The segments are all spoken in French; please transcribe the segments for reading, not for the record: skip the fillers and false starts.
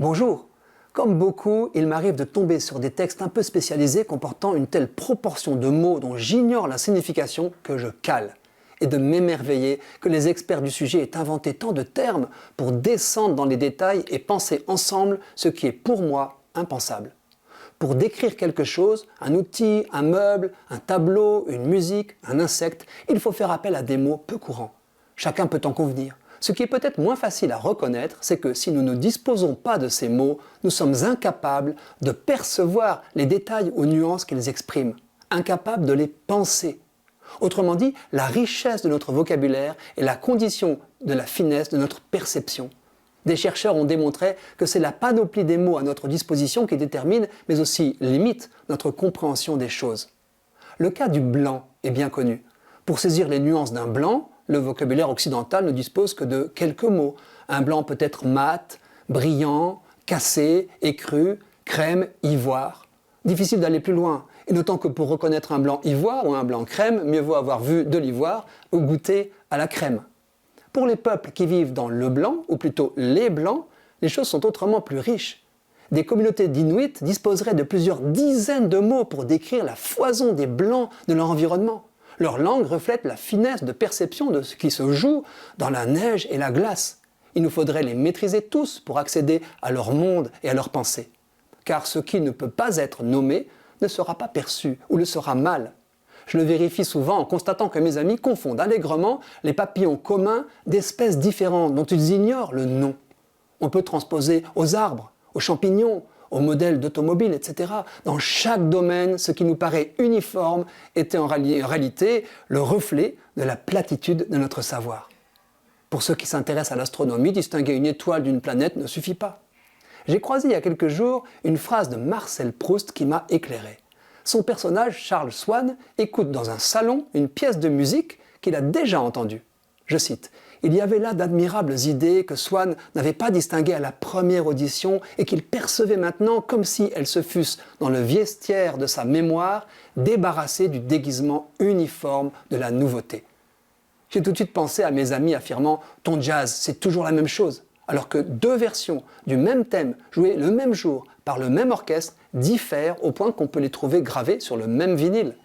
Bonjour. Comme beaucoup, il m'arrive de tomber sur des textes un peu spécialisés comportant une telle proportion de mots dont j'ignore la signification que je cale. Et de m'émerveiller que les experts du sujet aient inventé tant de termes pour descendre dans les détails et penser ensemble ce qui est pour moi impensable. Pour décrire quelque chose, un outil, un meuble, un tableau, une musique, un insecte, il faut faire appel à des mots peu courants. Chacun peut en convenir. Ce qui est peut-être moins facile à reconnaître, c'est que si nous ne disposons pas de ces mots, nous sommes incapables de percevoir les détails ou nuances qu'ils expriment, incapables de les penser. Autrement dit, la richesse de notre vocabulaire est la condition de la finesse de notre perception. Des chercheurs ont démontré que c'est la panoplie des mots à notre disposition qui détermine, mais aussi limite, notre compréhension des choses. Le cas du blanc est bien connu. Pour saisir les nuances d'un blanc, le vocabulaire occidental ne dispose que de quelques mots. Un blanc peut être mat, brillant, cassé, écru, crème, ivoire. Difficile d'aller plus loin. Et d'autant que pour reconnaître un blanc ivoire ou un blanc crème, mieux vaut avoir vu de l'ivoire ou goûter à la crème. Pour les peuples qui vivent dans le blanc, ou plutôt les blancs, les choses sont autrement plus riches. Des communautés d'Inuits disposeraient de plusieurs dizaines de mots pour décrire la foison des blancs de leur environnement. Leur langue reflète la finesse de perception de ce qui se joue dans la neige et la glace. Il nous faudrait les maîtriser tous pour accéder à leur monde et à leurs pensées. Car ce qui ne peut pas être nommé ne sera pas perçu ou le sera mal. Je le vérifie souvent en constatant que mes amis confondent allègrement les papillons communs d'espèces différentes dont ils ignorent le nom. On peut transposer aux arbres, aux champignons, aux modèles d'automobiles, etc. Dans chaque domaine, ce qui nous paraît uniforme était en réalité le reflet de la platitude de notre savoir. Pour ceux qui s'intéressent à l'astronomie, distinguer une étoile d'une planète ne suffit pas. J'ai croisé il y a quelques jours une phrase de Marcel Proust qui m'a éclairé. Son personnage, Charles Swann, écoute dans un salon une pièce de musique qu'il a déjà entendue. Je cite « Il y avait là d'admirables idées que Swann n'avait pas distinguées à la première audition et qu'il percevait maintenant comme si elles se fussent, dans le vestiaire de sa mémoire, débarrassées du déguisement uniforme de la nouveauté. » J'ai tout de suite pensé à mes amis affirmant « Ton jazz, c'est toujours la même chose », alors que deux versions du même thème, jouées le même jour par le même orchestre, diffèrent au point qu'on peut les trouver gravées sur le même vinyle.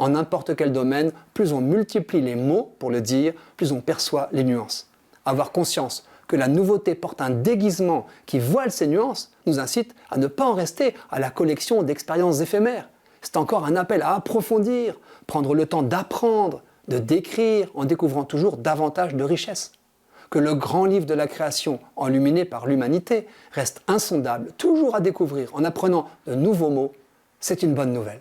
En n'importe quel domaine, plus on multiplie les mots pour le dire, plus on perçoit les nuances. Avoir conscience que la nouveauté porte un déguisement qui voile ces nuances nous incite à ne pas en rester à la collection d'expériences éphémères. C'est encore un appel à approfondir, prendre le temps d'apprendre, de décrire en découvrant toujours davantage de richesses. Que le grand livre de la création, enluminé par l'humanité, reste insondable, toujours à découvrir en apprenant de nouveaux mots, c'est une bonne nouvelle.